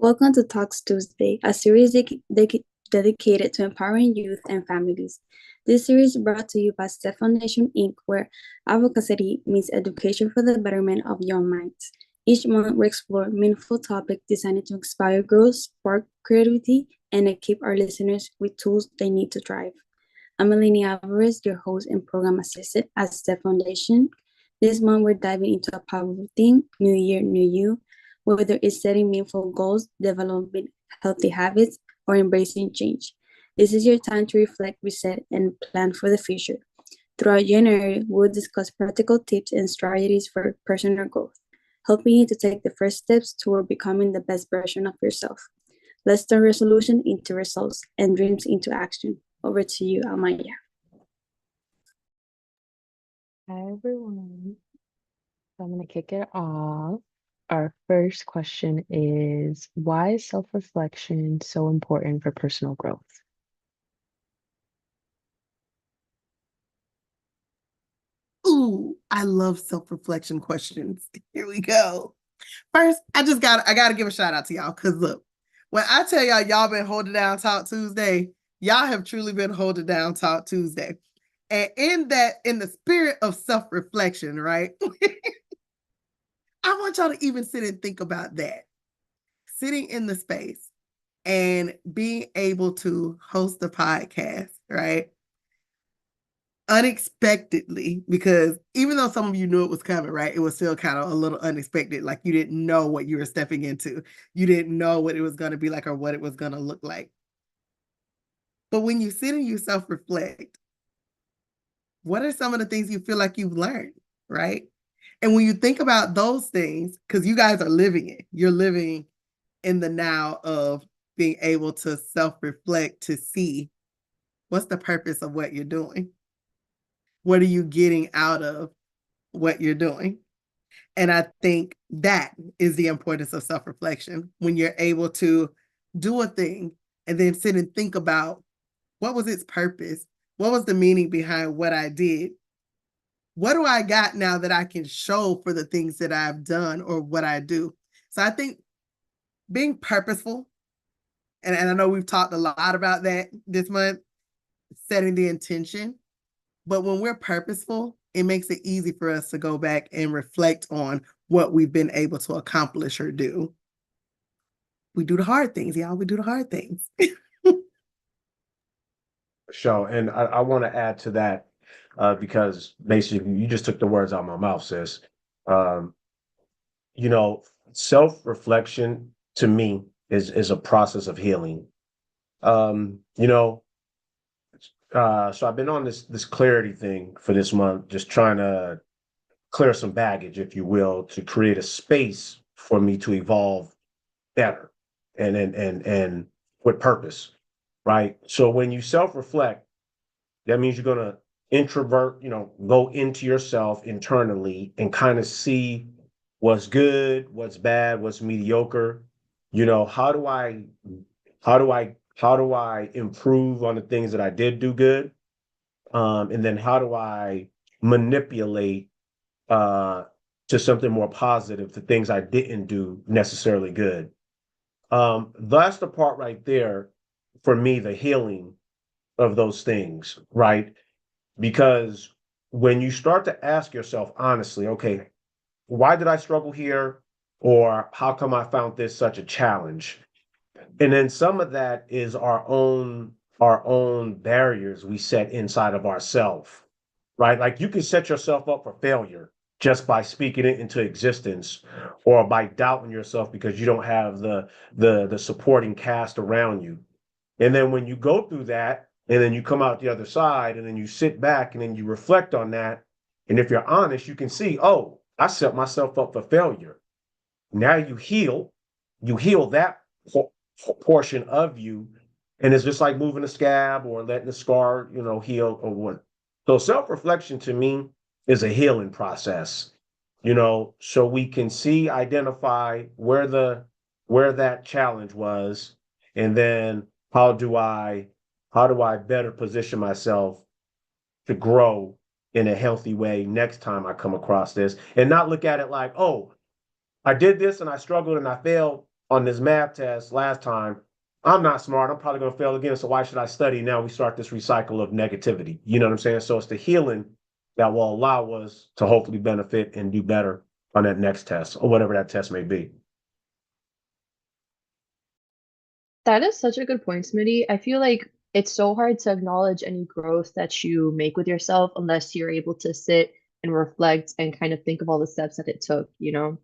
Welcome to Talks Tuesday, a series dedicated to empowering youth and families. This series is brought to you by Step Foundation Inc., where advocacy means education for the betterment of young minds. Each month, we explore meaningful topics designed to inspire growth, spark creativity, and equip our listeners with tools they need to thrive. I'm Melanie Alvarez, your host and program assistant at Step Foundation. This month, we're diving into a powerful theme: New Year, New You, whether it's setting meaningful goals, developing healthy habits, or embracing change. This is your time to reflect, reset, and plan for the future. Throughout January, we'll discuss practical tips and strategies for personal growth, helping you to take the first steps toward becoming the best version of yourself. Let's turn resolution into results and dreams into action. Over to you, Amaya. Hi, everyone. So I'm going to kick it off. Our first question is, why is self-reflection so important for personal growth? Ooh, I love self-reflection questions. Here we go. First, I gotta give a shout out to y'all because look, when I tell y'all been holding down Talk Tuesday, y'all have truly been holding down Talk Tuesday. And in the spirit of self-reflection, right? I want y'all to even sit and think about that. Sitting in the space and being able to host the podcast, right? Unexpectedly, because even though some of you knew it was coming, right, it was still kind of a little unexpected. Like you didn't know what you were stepping into. You didn't know what it was going to be like or what it was going to look like. But when you sit and you self-reflect, what are some of the things you feel like you've learned, right? And when you think about those things, because you guys are living it, you're living in the now of being able to self-reflect to see what's the purpose of what you're doing. What are you getting out of what you're doing? And I think that is the importance of self-reflection, when you're able to do a thing and then sit and think about what was its purpose? What was the meaning behind what I did? What do I got now that I can show for the things that I've done or what I do? So I think being purposeful, and I know we've talked a lot about that this month, setting the intention. But when we're purposeful, it makes it easy for us to go back and reflect on what we've been able to accomplish or do. We do the hard things, y'all. We do the hard things. Show. And I want to add to that because basically you just took the words out of my mouth, sis. Um, you know, self-reflection to me is a process of healing. Um, you know, so I've been on this clarity thing for this month, just trying to clear some baggage, if you will, to create a space for me to evolve better and with purpose, right? So when you self-reflect, that means you're gonna introvert, go into yourself internally and kind of see what's good, what's bad, what's mediocre. How do I improve on the things that I did do good? And then how do I manipulate uh to something more positive, the things I didn't do necessarily good. That's the part right there for me, the healing of those things, right? Because when you start to ask yourself honestly, okay, why did I struggle here? Or how come I found this such a challenge? And then some of that is our own barriers we set inside of ourselves, right? Like you can set yourself up for failure just by speaking it into existence or by doubting yourself because you don't have the supporting cast around you. And then when you go through that and then you come out the other side and then you sit back and then you reflect on that, and if you're honest, you can see, oh, I set myself up for failure. Now you heal that portion of you, and it's just like moving a scab or letting the scar, heal or what. So self-reflection to me is a healing process, so we can see, identify where that challenge was, and then how do I better position myself to grow in a healthy way next time I come across this, and not look at it like, oh, I did this and I struggled and I failed. on this math test last time, I'm not smart. I'm probably going to fail again. So why should I study? Now we start this recycle of negativity. You know what I'm saying? So it's the healing that will allow us to hopefully benefit and do better on that next test or whatever that test may be. That is such a good point, Smitty. I feel like it's so hard to acknowledge any growth that you make with yourself unless you're able to sit and reflect and kind of think of all the steps that it took, you know?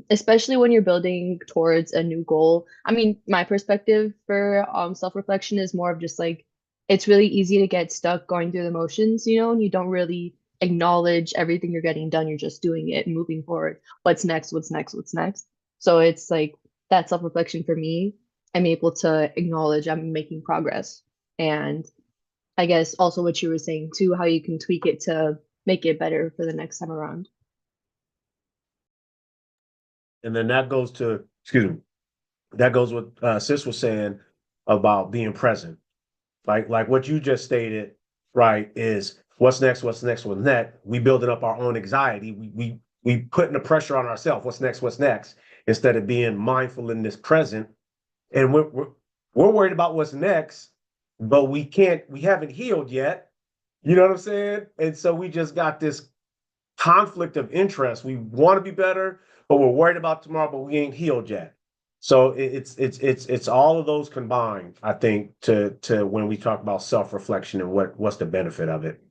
Especially when you're building towards a new goal. I mean, my perspective for self-reflection is more of just like it's really easy to get stuck going through the motions, you know, and you don't really acknowledge everything you're getting done. You're just doing it and moving forward. What's next? What's next? What's next? So it's like that self-reflection for me. I'm able to acknowledge I'm making progress. And I guess also what you were saying too, how you can tweak it to make it better for the next time around. And then that goes to, excuse me, that goes what Sis was saying about being present. Like what you just stated, right, is what's next, what's next, what's next. We building up our own anxiety. We putting the pressure on ourselves. What's next, instead of being mindful in this present. And we're worried about what's next, but we haven't healed yet. You know what I'm saying? And so we just got this conflict of interest. We want to be better, but we're worried about tomorrow, but we ain't healed yet. So it's all of those combined, I think, to when we talk about self-reflection and what's the benefit of it.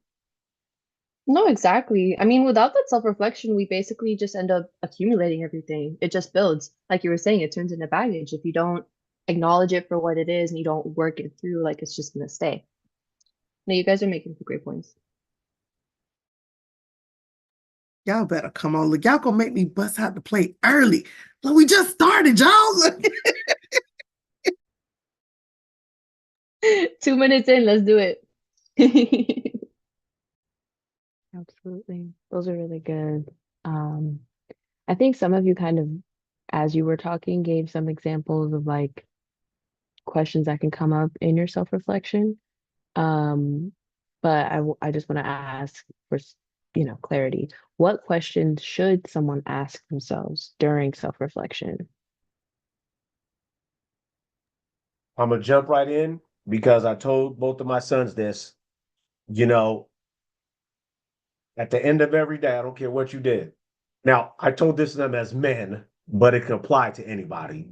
No, exactly. I mean, without that self-reflection, we basically just end up accumulating everything. It just builds. Like you were saying, it turns into baggage. If you don't acknowledge it for what it is and you don't work it through, like it's just gonna stay. No, you guys are making some great points. Y'all better come on. Look, y'all gonna make me bust out the plate early. Look, we just started, y'all. Look. 2 minutes in, let's do it. Absolutely. Those are really good. I think some of you kind of, as you were talking, gave some examples of like questions that can come up in your self-reflection. But I just want to ask for, clarity. What questions should someone ask themselves during self-reflection? I'm gonna jump right in because I told both of my sons this. At the end of every day, I don't care what you did. Now, I told this to them as men, but it can apply to anybody.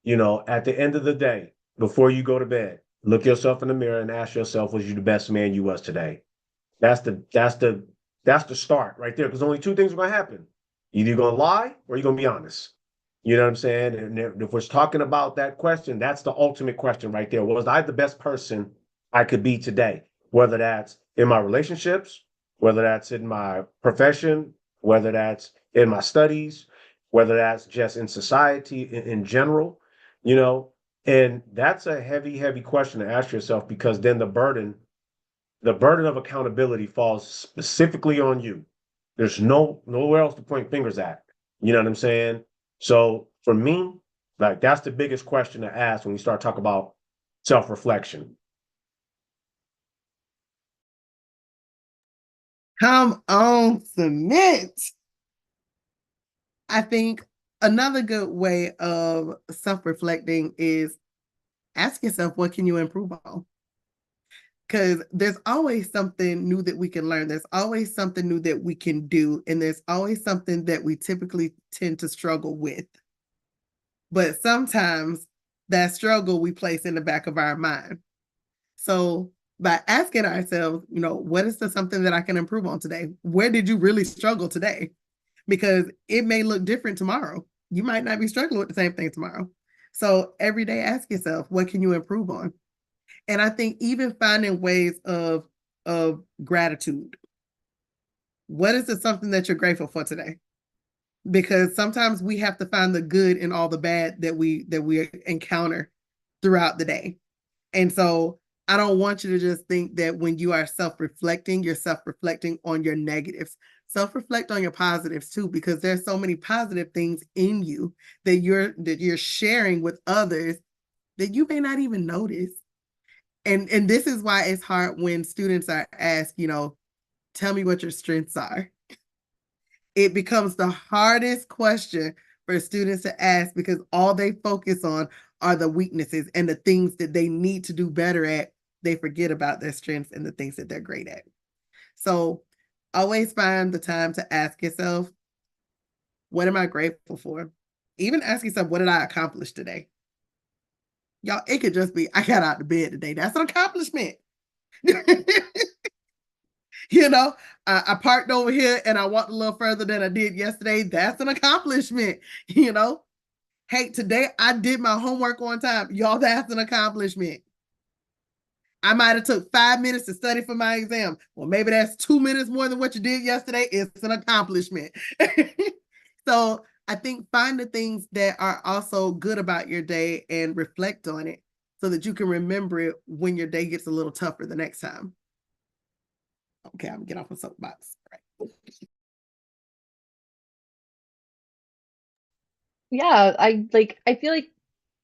At the end of the day, before you go to bed, look yourself in the mirror and ask yourself, was you the best man you was today? That's the start right there. Because only two things are gonna happen. Either you're gonna lie or you're gonna be honest. You know what I'm saying? And if we're talking about that question, that's the ultimate question right there. Was I the best person I could be today? Whether that's in my relationships, whether that's in my profession, whether that's in my studies, whether that's just in society in general, and that's a heavy, heavy question to ask yourself, because then the burden of accountability falls specifically on you. There's nowhere else to point fingers at. You know what I'm saying? So for me, like that's the biggest question to ask when you start talking about self-reflection. Come on, submit. I think another good way of self-reflecting is ask yourself, what can you improve on? Because there's always something new that we can learn. There's always something new that we can do. And there's always something that we typically tend to struggle with. But sometimes that struggle we place in the back of our mind. So by asking ourselves, what is something that I can improve on today? Where did you really struggle today? Because it may look different tomorrow. You might not be struggling with the same thing tomorrow. So every day ask yourself, what can you improve on? And I think even finding ways of gratitude. What is something that you're grateful for today? Because sometimes we have to find the good in all the bad that we encounter throughout the day. And so I don't want you to just think that when you are self-reflecting, you're self-reflecting on your negatives. Self-reflect on your positives too, because there's so many positive things in you that you're sharing with others that you may not even notice. And this is why it's hard when students are asked, tell me what your strengths are. It becomes the hardest question for students to ask because all they focus on are the weaknesses and the things that they need to do better at. They forget about their strengths and the things that they're great at. So always find the time to ask yourself, what am I grateful for? Even ask yourself, what did I accomplish today? Y'all, it could just be, I got out of bed today. That's an accomplishment. You know, I parked over here and I walked a little further than I did yesterday. That's an accomplishment. You know, hey, today I did my homework on time. Y'all, that's an accomplishment. I might have took 5 minutes to study for my exam. Well, maybe that's 2 minutes more than what you did yesterday. It's an accomplishment. So I think find the things that are also good about your day and reflect on it so that you can remember it when your day gets a little tougher the next time. Okay, I'm gonna get off a soapbox. Right. Yeah, I feel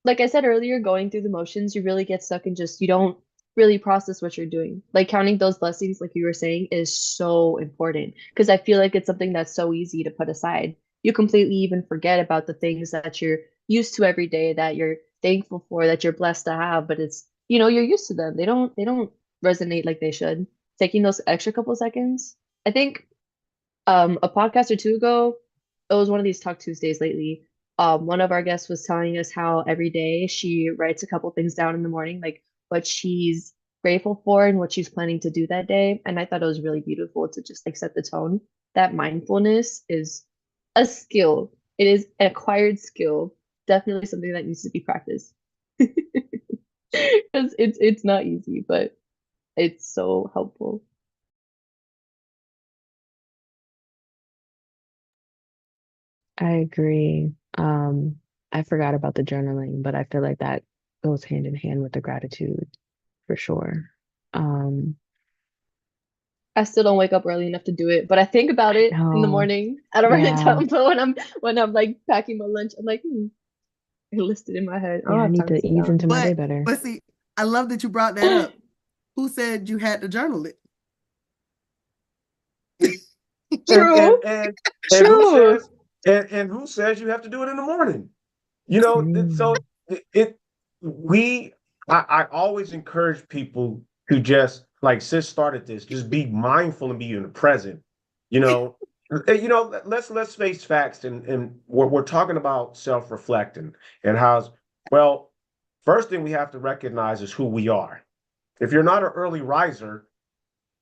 like I said earlier, going through the motions, you really get stuck and just you don't really process what you're doing. Like counting those blessings, like you were saying, is so important because I feel like it's something that's so easy to put aside. You completely even forget about the things that you're used to every day, that you're thankful for, that you're blessed to have, but it's, you're used to them. They don't resonate like they should. Taking those extra couple seconds. I think a podcast or two ago, it was one of these Talk Tuesdays lately. One of our guests was telling us how every day she writes a couple things down in the morning, like what she's grateful for and what she's planning to do that day. And I thought it was really beautiful to just like set the tone. That mindfulness is a skill. It is an acquired skill. Definitely something that needs to be practiced. Because it's not easy, but it's so helpful. I agree. I forgot about the journaling, but I feel like that goes hand in hand with the gratitude for sure. I still don't wake up early enough to do it, but I think about it in the No, morning. I don't write it yeah, down, but when I'm like packing my lunch, I'm like, I list it in my head. I don't yeah, I have need time to to sit ease down. into my day better. But see, I love that you brought that up. Who said you had to journal it? True. And who True. says and who says you have to do it in the morning? So Mm, it we I always encourage people to just like Sis started this, just be mindful and be in the present. You know, let's face facts and we're talking about self-reflecting and how's well, first thing we have to recognize is who we are. If you're not an early riser,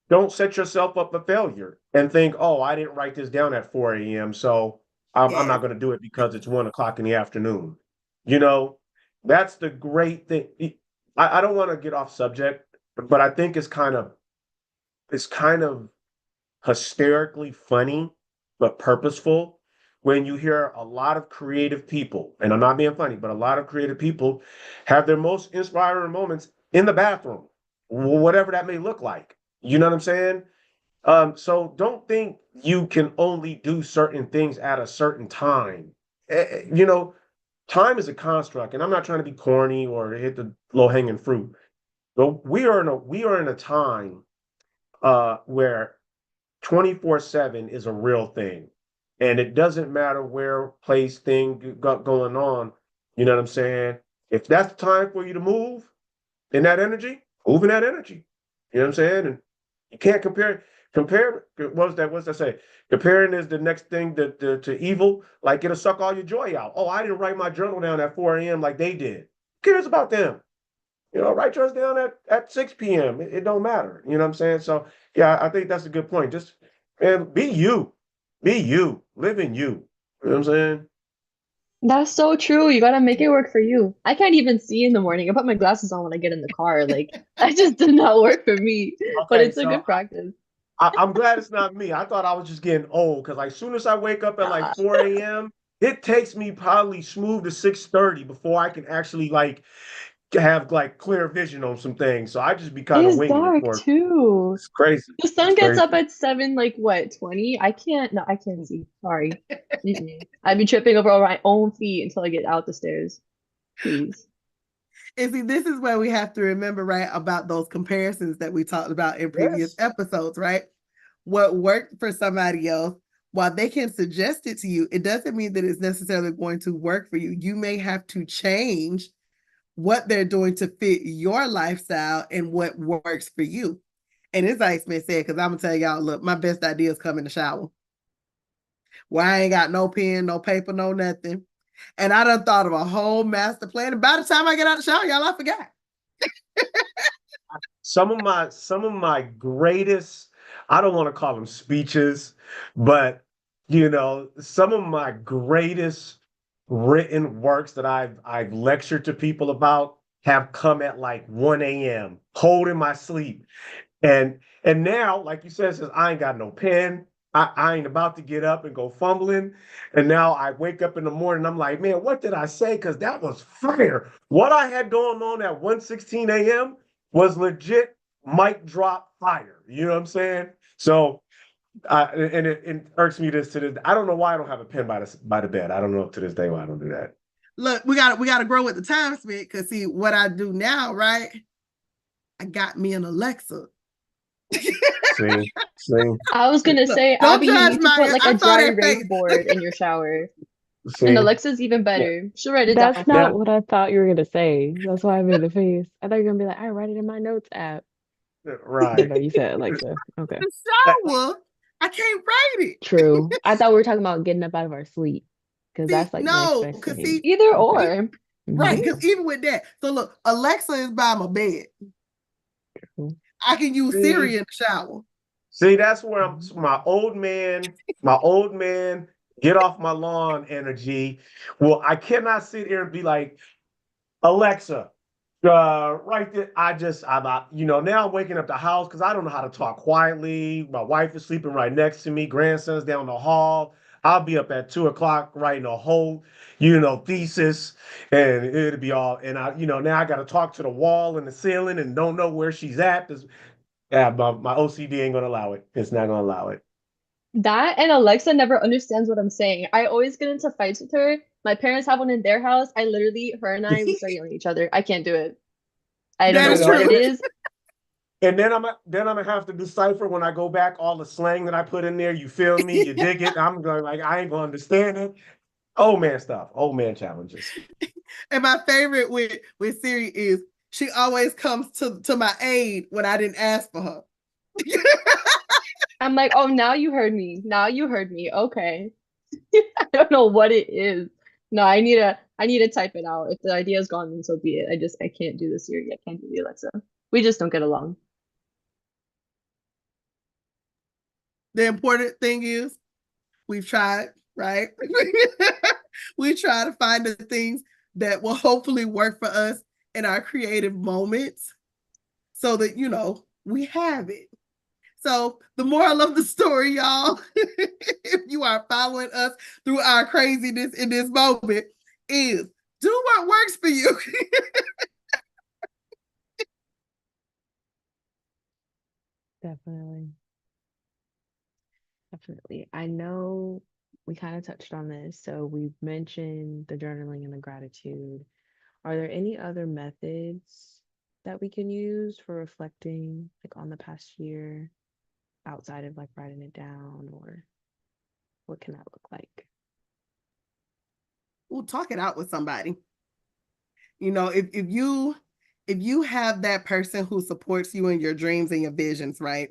don't set yourself up for failure and think, oh, I didn't write this down at 4 a.m., so I'm not Yes. going to do it because it's 1 o'clock in the afternoon. You know, that's the great thing. I don't want to get off subject, but I think it's kind of hysterically funny, but purposeful when you hear a lot of creative people, and I'm not being funny, but a lot of creative people have their most inspiring moments in the bathroom, whatever that may look like. You know what I'm saying? So don't think you can only do certain things at a certain time. You know, time is a construct, and I'm not trying to be corny or hit the low-hanging fruit, but we are in a time where 24/7 is a real thing. And it doesn't matter where place thing got going on. You know what I'm saying? If that's the time for you to move in that energy, move in that energy. You know what I'm saying? And you can't compare what's that say? Comparing is the next thing to evil, like it'll suck all your joy out. Oh, I didn't write my journal down at 4 a.m. like they did. Who cares about them? Write yours down at 6 p.m. It don't matter. You know what I'm saying? So yeah, I think that's a good point. Just be you. Be you. Live in you. You know what I'm saying? That's so true. You gotta make it work for you. I can't even see in the morning. I put my glasses on when I get in the car. Like that just did not work for me. But Okay, it's a so good practice. I'm glad it's not me. I thought I was just getting old because like soon as I wake up at like Nah, 4 a.m., it takes me probably smooth to 6:30 before I can actually like have like clear vision on some things. So I just be kind of it's winging it dark for too. it's crazy. The It's sun gets crazy. up at 7, like what, 20? I can't, no, I can't see. Sorry. Mm-mm. I'd be tripping over my own feet until I get out the stairs. Please. And see, this is where we have to remember, right, about those comparisons that we talked about in previous Yes. episodes, right? What worked for somebody else while they can suggest it to you, it doesn't mean that it's necessarily going to work for you. You may have to change what they're doing to fit your lifestyle and what works for you. And it's like Smith said, because I'm gonna tell y'all, look, my best ideas come in the shower. Well, I ain't got no pen, no paper, no nothing. And I done thought of a whole master plan. And by the time I get out the shower, y'all, I forgot. Some of my greatest, I don't want to call them speeches, but some of my greatest written works that I've lectured to people about have come at like 1 a.m. holding my sleep. And now, like you said, since I ain't got no pen, I ain't about to get up and go fumbling. And now I wake up in the morning, I'm like, man, what did I say? Because that was fire. What I had going on at 1:16 a.m. was legit mic drop fire. You know what I'm saying? So, and it irks me to this. I don't know why I don't have a pen by the bed. I don't know to this day why I don't do that. Look, we got to grow with the times, man. Because see, what I do now, right? I got me an Alexa. See. I was gonna say, don't Abby, you judge need to my- put like I a saw dry that erase face. board in your shower. See. And Alexa's even better. She'll write it That's down. not Yeah. what I thought you were gonna say. That's why I made the face. I thought you were gonna be like, I write it in my notes app. But Right. no, you said Alexa. Okay. The shower, I can't write it. True. I thought we were talking about getting up out of our sleep. Because See, that's like no, next best because thing. see, Either or. Mhm. right, because even with that, so look, Alexa is by my bed. True. I can use Siri in the shower. See, that's where I'm my old man, get off my lawn energy. Well, I cannot sit here and be like, Alexa, right there. Now I'm waking up the house because I don't know how to talk quietly. My wife is sleeping right next to me, grandson's down the hall. I'll be up at 2 o'clock writing a whole, thesis, and it'll be all. And now I got to talk to the wall and the ceiling and don't know where she's at. Yeah, my OCD ain't gonna allow it. It's not gonna allow it. That and Alexa never understands what I'm saying. I always get into fights with her. My parents have one in their house. Her and I, we start yelling at each other. I can't do it. I don't That know is what true. it is. And then I'm gonna have to decipher when I go back all the slang that I put in there. You feel me? You dig it? I'm going like I ain't gonna understand it. Old man stuff. Old man challenges. And my favorite with Siri is she always comes to my aid when I didn't ask for her. I'm like, oh, now you heard me. Now you heard me. Okay. I don't know what it is. No, I need to type it out. If the idea is gone, then so be it. I can't do the Siri. I can't do the Alexa. We just don't get along. The important thing is we've tried, right? We try to find the things that will hopefully work for us in our creative moments so that, we have it. So the moral of the story, y'all, if you are following us through our craziness in this moment, is do what works for you. Definitely. Definitely. I know we kind of touched on this. So we've mentioned the journaling and the gratitude. Are there any other methods that we can use for reflecting like on the past year outside of like writing it down, or what can that look like? We'll talk it out with somebody. If you have that person who supports you in your dreams and your visions, right?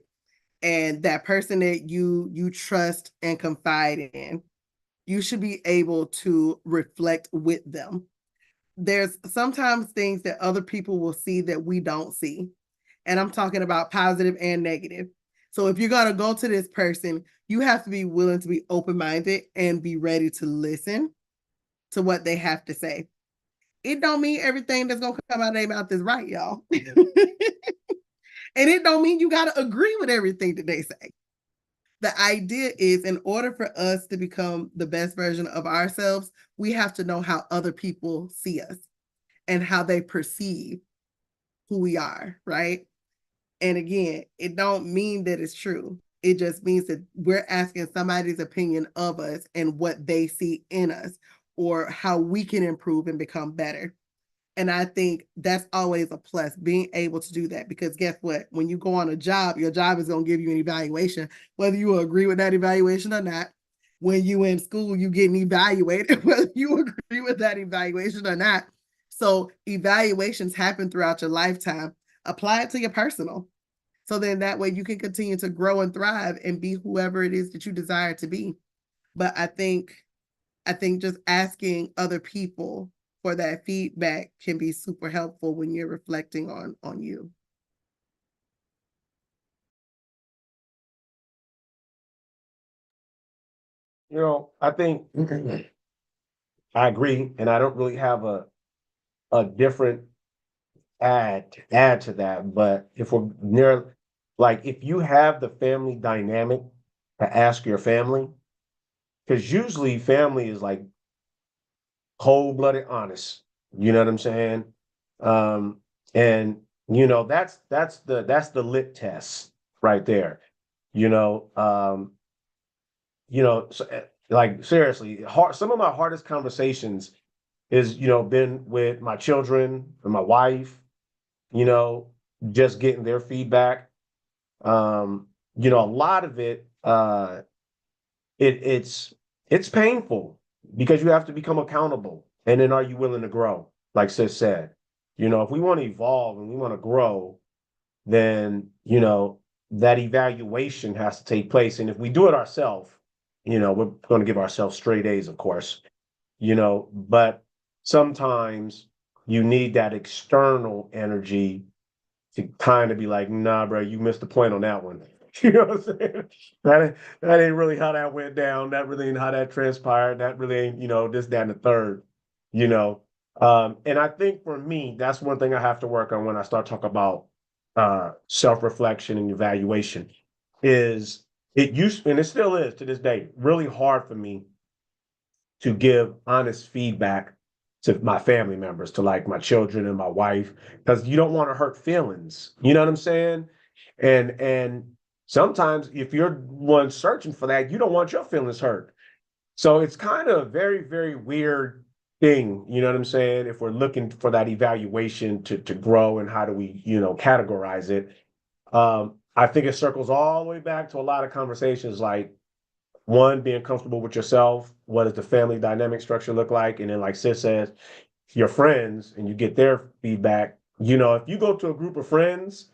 And that person that you trust and confide in, you should be able to reflect with them. There's sometimes things that other people will see that we don't see. And I'm talking about positive and negative. So if you're going to go to this person, you have to be willing to be open-minded and be ready to listen to what they have to say. It don't mean everything that's going to come out of their mouth is right, y'all. And it don't mean you got to agree with everything that they say. The idea is, in order for us to become the best version of ourselves, we have to know how other people see us and how they perceive who we are, right? And again, it don't mean that it's true. It just means that we're asking somebody's opinion of us and what they see in us, or how we can improve and become better. And I think that's always a plus, being able to do that, because guess what? When you go on a job, your job is going to give you an evaluation, whether you agree with that evaluation or not. when you in school, you getting evaluated, whether you agree with that evaluation or not. So evaluations happen throughout your lifetime. Apply it to your personal. So then that way you can continue to grow and thrive and be whoever it is that you desire to be. But I think just asking other people for that feedback can be super helpful when you're reflecting on you. You know, I think I agree, and I don't really have a different add to that. But if we're near, like, if you have the family dynamic to ask your family, because usually family is like cold-blooded honest. You know what I'm saying? Um, and you know, that's the lit test right there. You know, so, like seriously, some of my hardest conversations is, been with my children and my wife, you know, just getting their feedback. Um, a lot of it, it's painful because you have to become accountable. And then are you willing to grow? Like Sis said, if we want to evolve and we want to grow, then, that evaluation has to take place. And if we do it ourselves, we're going to give ourselves straight A's, of course, but sometimes you need that external energy to kind of be like, nah, bro, you missed the point on that one. You know what I'm saying? That ain't really how that went down. That really ain't how that transpired. That really ain't, this, that, and the third, you know. And I think for me, that's one thing I have to work on when I start talking about self-reflection and evaluation is it used, and it still is to this day, really hard for me to give honest feedback to my family members, to like my children and my wife, because you don't want to hurt feelings. You know what I'm saying? And sometimes if you're one searching for that, you don't want your feelings hurt. So it's kind of a very, very weird thing, you know what I'm saying? If we're looking for that evaluation to grow and how do we, categorize it. I think it circles all the way back to a lot of conversations like one, being comfortable with yourself. What does the family dynamic structure look like? And then, like Sis says, your friends and you get their feedback. If you go to a group of friends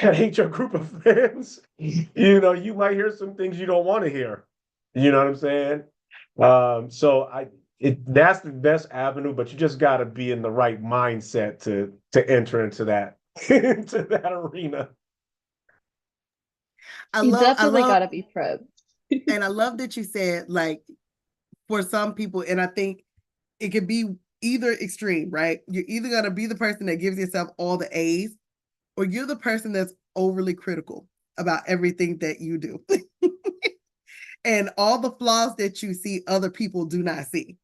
that ain't your group of friends, you might hear some things you don't want to hear. You know what I'm saying? So that's the best avenue, but you just got to be in the right mindset to enter into that into that arena. You definitely gotta be prepped. And I love that you said, like, for some people, and I think it could be either extreme, right? You're either going to be the person that gives yourself all the A's, or you're the person that's overly critical about everything that you do. And all the flaws that you see, other people do not see.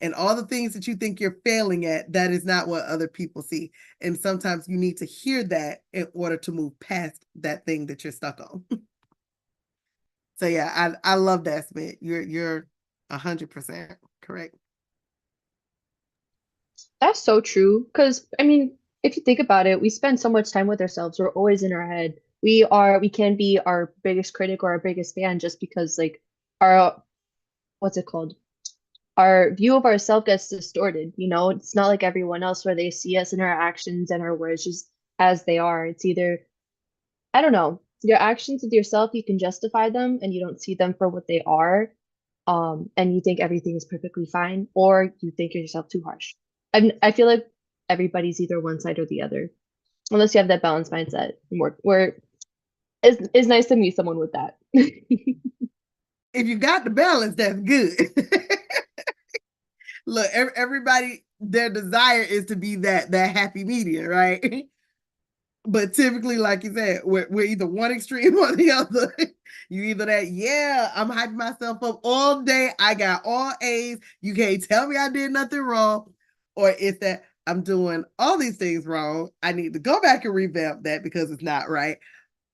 And all the things that you think you're failing at, that is not what other people see. And sometimes you need to hear that in order to move past that thing that you're stuck on. So yeah, I love that, Smith. You're 100% correct. That's so true. Because, I mean, if you think about it, we spend so much time with ourselves. We're always in our head. We can be our biggest critic or our biggest fan just because, like, our, what's it called? Our view of ourselves gets distorted. It's not like everyone else where they see us in our actions and our words just as they are. It's either, I don't know, your actions with yourself, you can justify them and you don't see them for what they are. And you think everything is perfectly fine, or you think yourself too harsh. I feel like everybody's either one side or the other, unless you have that balanced mindset. Where it's nice to meet someone with that. If you got the balance, that's good. Look, everybody, their desire is to be that happy medium, right? But typically, like you said, we're either one extreme or the other. You either that, yeah, I'm hyping myself up all day. I got all A's. You can't tell me I did nothing wrong. Or it's that I'm doing all these things wrong. I need to go back and revamp that because it's not right.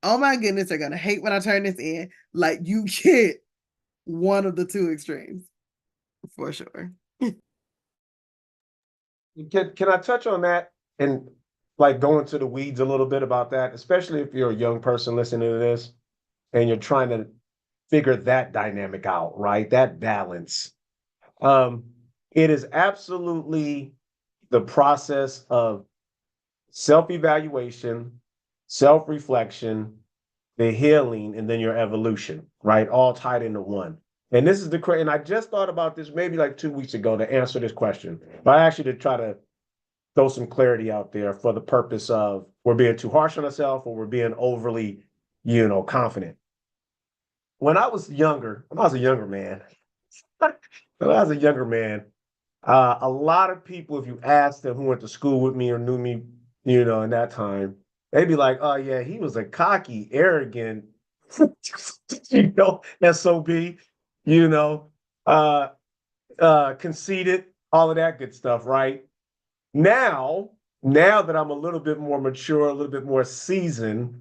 Oh my goodness, they're gonna hate when I turn this in. Like, you get one of the two extremes for sure. Can I touch on that and like go into the weeds a little bit about that, especially if you're a young person listening to this and you're trying to figure that dynamic out, right? That balance. It is absolutely the process of self-evaluation, self-reflection, the healing, and then your evolution, right? All tied into one. And this is and I just thought about this maybe like 2 weeks ago to answer this question. But I actually to try to throw some clarity out there for the purpose of we're being too harsh on ourselves or we're being overly, confident. When I was a younger man, a lot of people, if you asked them who went to school with me or knew me, in that time, they'd be like, "Oh yeah, he was a cocky, arrogant, SOB, you know, uh, conceited, all of that good stuff, right?" Now that I'm a little bit more mature, a little bit more seasoned,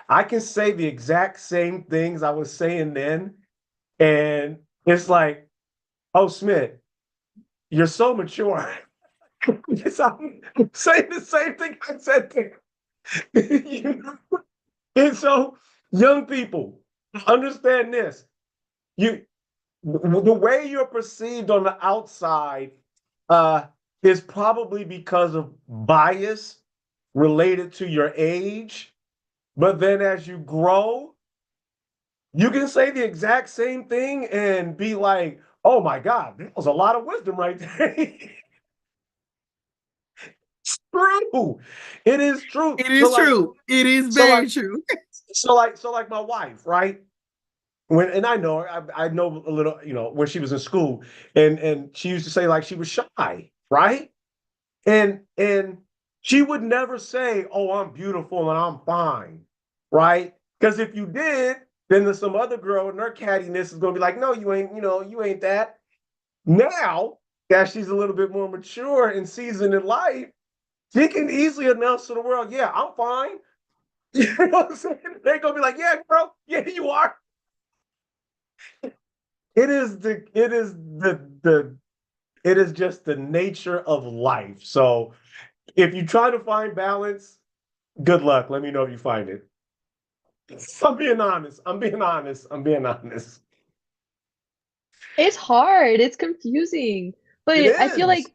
I can say the exact same things I was saying then, and it's like, "Oh, Smith, you're so mature." Yes, I'm saying the same thing I said there. And so, young people, understand this. You, the way you're perceived on the outside uh, is probably because of bias related to your age. But then as you grow, you can say the exact same thing and be like, "Oh my God, that was a lot of wisdom right there." It's true. It is true. It is true. It is very true. So like my wife, right? And I know her, I know a little, when she was in school, and she used to say like she was shy, right? And she would never say, "Oh, I'm beautiful and I'm fine," right? Because if you did, then there's some other girl and her cattiness is gonna be like, "No, you ain't, you ain't that." Now that she's a little bit more mature and seasoned in life, she can easily announce to the world, "Yeah, I'm fine." You know what I'm saying? They're gonna be like, "Yeah, girl, yeah, you are." It is just the nature of life. So if you try to find balance, good luck. Let me know if you find it. I'm being honest. I'm being honest. I'm being honest. It's hard. It's confusing. But It I feel is. like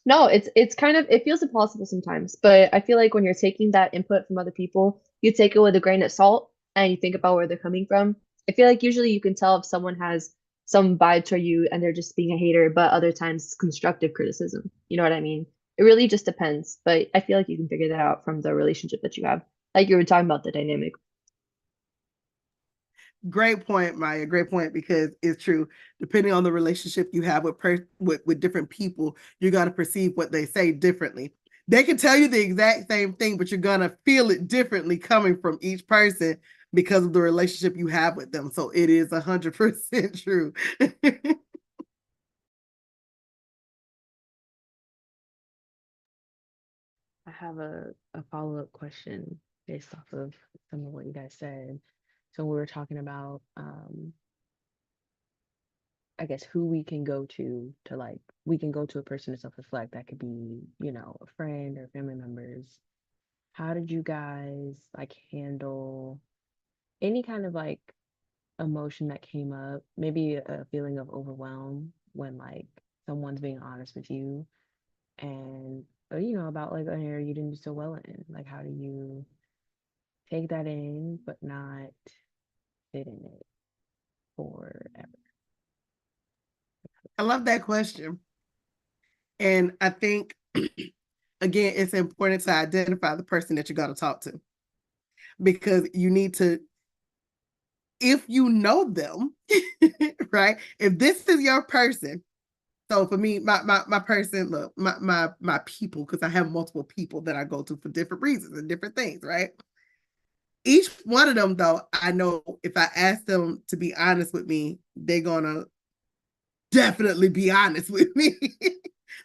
no, it's kind of it feels impossible sometimes. But I feel like when you're taking that input from other people, you take it with a grain of salt and you think about where they're coming from. I feel like usually you can tell if someone has some vibe to you and they're just being a hater, but other times it's constructive criticism. You know what I mean? It really just depends. But I feel like you can figure that out from the relationship that you have. Like you were talking about the dynamic. Great point, Maya. Great point, because it's true. Depending on the relationship you have with different people, you're gonna perceive what they say differently. They can tell you the exact same thing, but you're gonna feel it differently coming from each person because of the relationship you have with them. So it is 100% true. I have a follow-up question based off of some of what you guys said. So we were talking about I guess who we can go to like we can go to a person to self-reflect. That could be, a friend or family members. How did you guys like handle any kind of like emotion that came up? Maybe a feeling of overwhelm when like someone's being honest with you and about like an area you didn't do so well in. Like how do you take that in but not fit in it forever? I love that question. And I think, again, it's important to identify the person that you're going to talk to, because you need to, if you know them, right? If this is your person, so for me, my person, look, my people, because I have multiple people that I go to for different reasons and different things, right? Each one of them, though, I know if I ask them to be honest with me, they're gonna definitely be honest with me.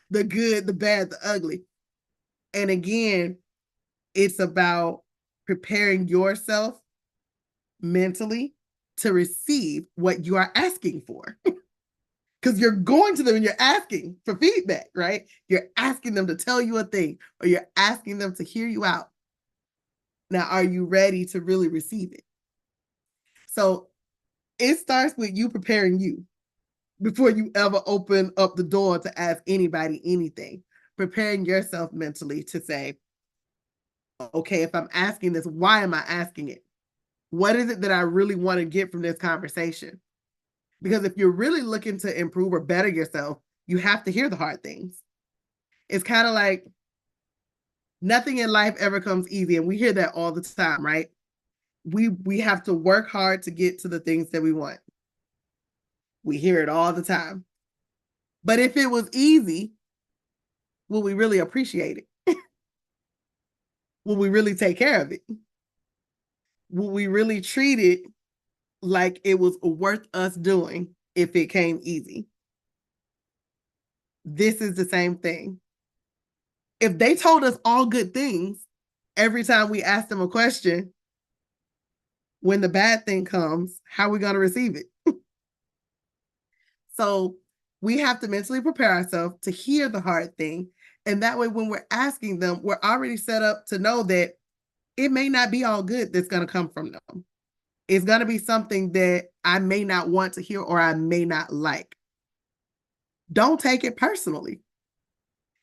The good, the bad, the ugly. And again, it's about preparing yourself mentally to receive what you are asking for. Because you're going to them and you're asking for feedback, right? You're asking them to tell you a thing, or you're asking them to hear you out. Now, are you ready to really receive it? So it starts with you preparing you before you ever open up the door to ask anybody anything. Preparing yourself mentally to say, okay, if I'm asking this, why am I asking it? What is it that I really want to get from this conversation? Because if you're really looking to improve or better yourself, you have to hear the hard things. It's kind of like nothing in life ever comes easy. And we hear that all the time, right? We have to work hard to get to the things that we want. We hear it all the time. But if it was easy, will we really appreciate it? Will we really take care of it? Will we really treat it like it was worth us doing if it came easy? This is the same thing. If they told us all good things every time we ask them a question, when the bad thing comes, how are we going to receive it? So we have to mentally prepare ourselves to hear the hard thing. And that way, when we're asking them, we're already set up to know that it may not be all good that's going to come from them. It's going to be something that I may not want to hear or I may not like. Don't take it personally,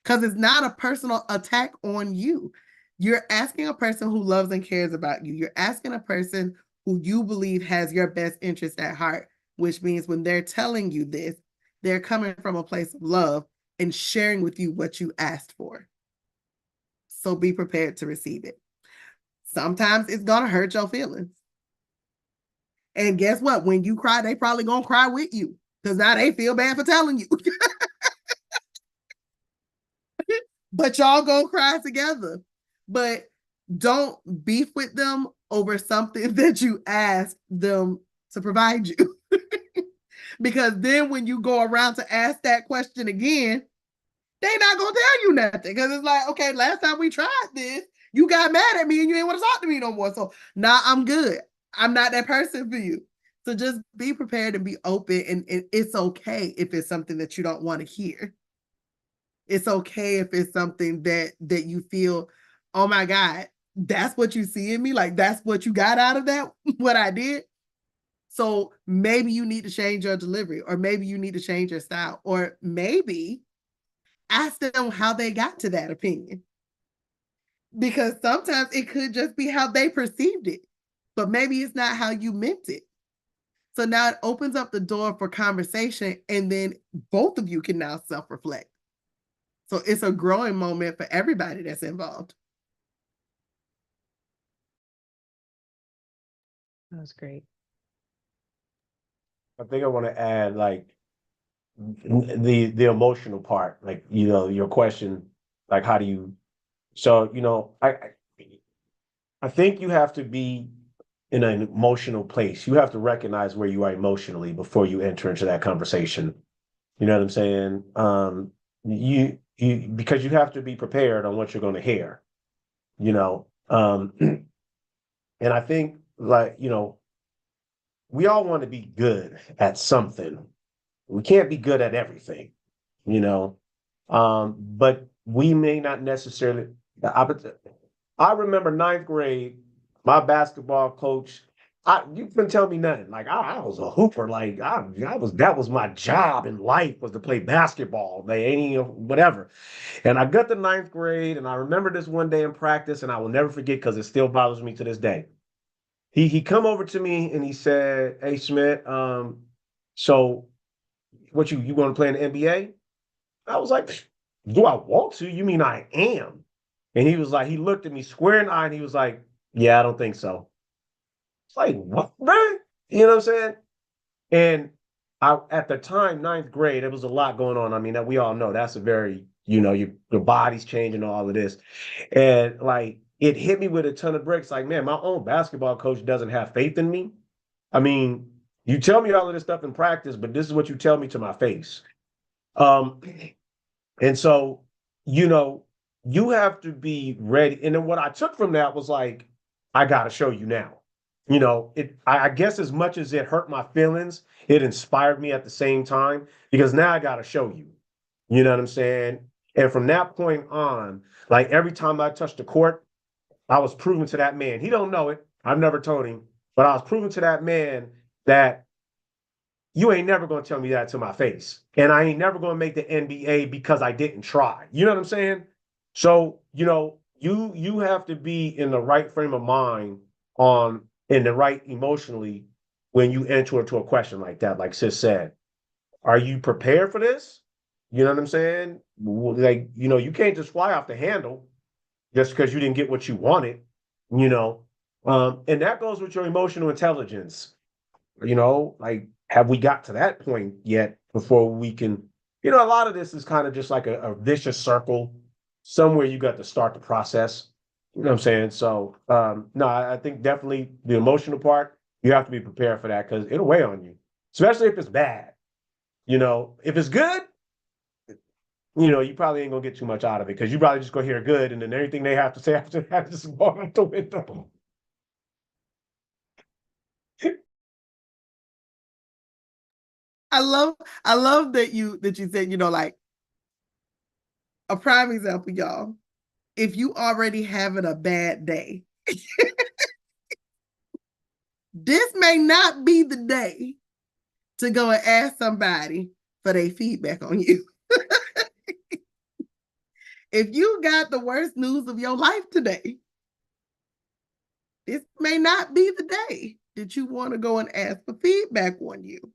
because it's not a personal attack on you. You're asking a person who loves and cares about you. You're asking a person who you believe has your best interest at heart, which means when they're telling you this, they're coming from a place of love and sharing with you what you asked for. So be prepared to receive it. Sometimes it's going to hurt your feelings. And guess what? When you cry, they probably going to cry with you, because now they feel bad for telling you. But y'all go cry together. But don't beef with them over something that you asked them to provide you. Because then when you go around to ask that question again, they're not going to tell you nothing. Because it's like, okay, last time we tried this, you got mad at me and you didn't want to talk to me no more. So now I'm good. I'm not that person for you. So just be prepared and be open. And it's okay if it's something that you don't want to hear. It's okay if it's something that you feel, oh my God, that's what you see in me. Like, that's what you got out of that, what I did. So maybe you need to change your delivery, or maybe you need to change your style, or maybe ask them how they got to that opinion. Because sometimes it could just be how they perceived it, but maybe it's not how you meant it. So now it opens up the door for conversation, and then both of you can now self-reflect. So it's a growing moment for everybody that's involved. That was great. I think I want to add like the emotional part, like, you know, your question, like how do you, so, you know, I think you have to be in an emotional place. You have to recognize where you are emotionally before you enter into that conversation. You know what I'm saying? You because you have to be prepared on what you're going to hear, you know. And I think, like, you know, we all want to be good at something. We can't be good at everything, you know. But we may not necessarily. I remember ninth grade, my basketball coach. You couldn't tell me nothing. Like I was a hooper. Like I was. That was my job in life, was to play basketball. They ain't whatever. And I got to ninth grade, and I remember this one day in practice, and I will never forget because it still bothers me to this day. He come over to me and he said, "Hey Schmidt, so what you going to play in the NBA?" I was like, "Do I want to? You mean I am?" And he was like, he looked at me square in the eye and he was like, "Yeah, I don't think so." It's like, what, man? You know what I'm saying? And at the time, ninth grade, there was a lot going on. I mean, that we all know that's a very, you know, your body's changing, all of this. And like, it hit me with a ton of bricks. Like, man, my own basketball coach doesn't have faith in me. I mean, you tell me all of this stuff in practice, but this is what you tell me to my face. Um, and so, you know, you have to be ready. And then what I took from that was like, I got to show you now. You know, I guess as much as it hurt my feelings, it inspired me at the same time, because now I got to show you. You know what I'm saying? And from that point on, like every time I touched the court, I was proving to that man. He don't know it. I've never told him, but I was proving to that man that you ain't never gonna tell me that to my face. And I ain't never gonna make the NBA because I didn't try. You know what I'm saying? So, you have to be in the right frame of mind in the right emotionally when you enter into a question like that, like sis said. Are you prepared for this? You know what I'm saying? Like, you can't just fly off the handle just because you didn't get what you wanted, you know. And that goes with your emotional intelligence. Like, have we got to that point yet before we can, a lot of this is kind of just like a vicious circle. Somewhere you got to start the process. You know what I'm saying? So, no, I think definitely the emotional part, you have to be prepared for that because it'll weigh on you, especially if it's bad. If it's good, you probably ain't gonna get too much out of it because you probably just gonna hear good and then everything they have to say after that just go out the window. I love that you said, like a prime example, y'all. If you already having a bad day, this may not be the day to go and ask somebody for their feedback on you. If you got the worst news of your life today, this may not be the day that you want to go and ask for feedback on you.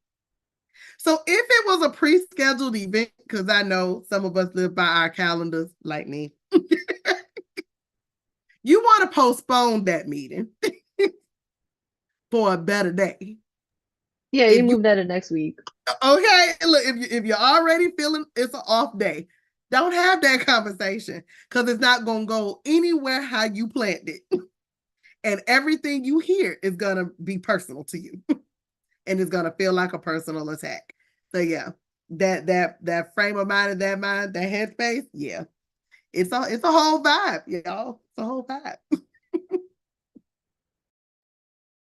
So if it was a pre-scheduled event, because I know some of us live by our calendars like me, you want to postpone that meeting for a better day. Yeah, you move that to next week. Okay, look, if you're already feeling it's an off day, don't have that conversation because it's not going to go anywhere how you planned it. And everything you hear is going to be personal to you. And it's going to feel like a personal attack. So yeah, that frame of mind and that headspace, yeah. It's a whole vibe, y'all. It's a whole vibe.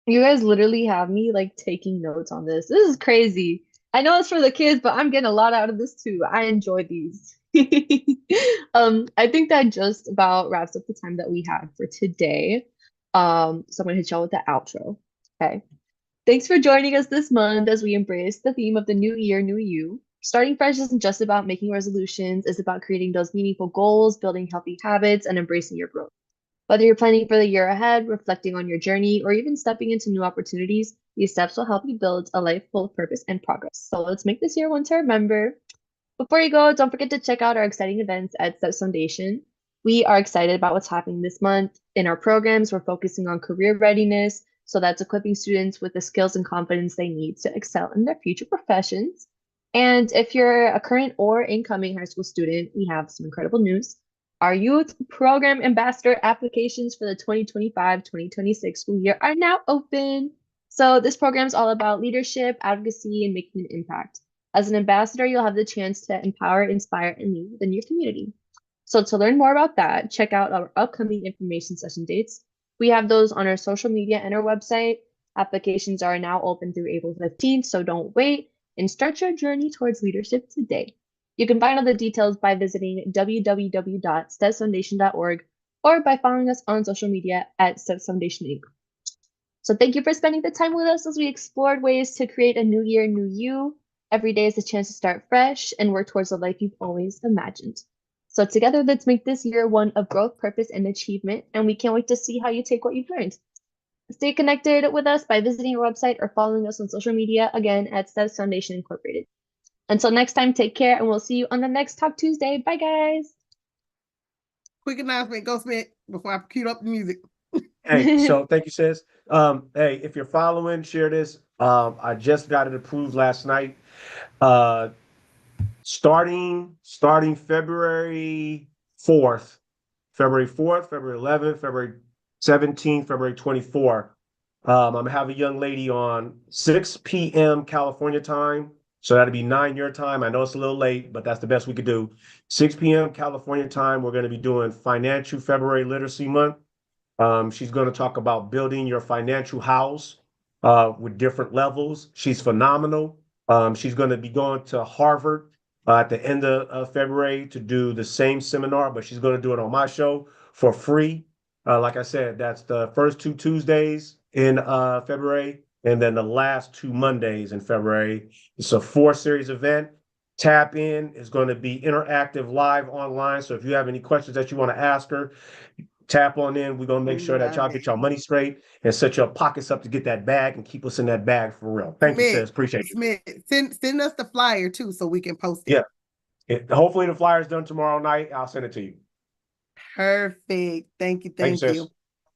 You guys literally have me like taking notes on this. This is crazy. I know it's for the kids, but I'm getting a lot out of this too. I enjoy these. I think that just about wraps up the time that we have for today. So I'm gonna hit y'all with the outro. Okay. Thanks for joining us this month as we embrace the theme of the new year, new you. Starting fresh isn't just about making resolutions, it's about creating those meaningful goals, building healthy habits, and embracing your growth. Whether you're planning for the year ahead, reflecting on your journey, or even stepping into new opportunities, these steps will help you build a life full of purpose and progress. So let's make this year one to remember. Before you go, don't forget to check out our exciting events at Steps Foundation. We are excited about what's happening this month. In our programs, we're focusing on career readiness, so that's equipping students with the skills and confidence they need to excel in their future professions. And if you're a current or incoming high school student, we have some incredible news. Our youth program ambassador applications for the 2025-2026 school year are now open. So this program is all about leadership, advocacy, and making an impact. As an ambassador, you'll have the chance to empower, inspire, and lead within your community. So to learn more about that, check out our upcoming information session dates. We have those on our social media and our website. Applications are now open through April 15th, so don't wait and start your journey towards leadership today. You can find all the details by visiting www.stepsfoundation.org or by following us on social media at Steps Foundation Inc. So thank you for spending the time with us as we explored ways to create a new year, new you. Every day is a chance to start fresh and work towards the life you've always imagined. So together, let's make this year one of growth, purpose, and achievement, and we can't wait to see how you take what you've learned. Stay connected with us by visiting our website or following us on social media, again, at Steps Foundation Incorporated. Until next time, take care, and we'll see you on the next Talk Tuesday. Bye, guys. Quick announcement, Go Smith, before I cue up the music. Hey, so thank you, sis. Hey, if you're following, share this. I just got it approved last night. Starting February 4th, February 11th, February 17th, February 24th. I'm gonna have a young lady on 6 p.m. California time. So that'll be 9 your time. I know it's a little late, but that's the best we could do. 6 p.m. California time, we're going to be doing Financial February Literacy Month. She's going to talk about building your financial house with different levels. She's phenomenal. She's going to be going to Harvard at the end of February to do the same seminar, but she's going to do it on my show for free. Like I said, that's the first 2 Tuesdays in February. And then the last 2 Mondays in February, it's a 4-series event. Tap in is going to be interactive live online. So if you have any questions that you want to ask her, tap on in. We're going to make sure that y'all get y'all money straight and set your pockets up to get that bag and keep us in that bag for real. Thank you, sis. Appreciate you. Smith, send us the flyer too so we can post it. Yeah. Hopefully the flyer's done tomorrow night. I'll send it to you. Perfect. Thank you. Thank you.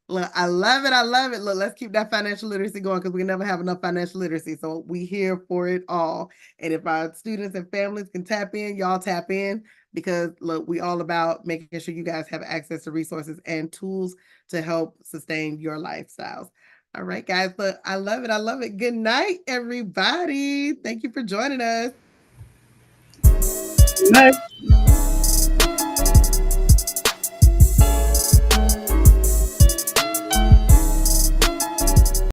Look, I love it. I love it. Look, let's keep that financial literacy going because we can never have enough financial literacy. So we here for it all. And if our students and families can tap in, y'all tap in, because look, we all about making sure you guys have access to resources and tools to help sustain your lifestyles. All right, guys. Look, I love it. I love it. Good night, everybody. Thank you for joining us. Good night.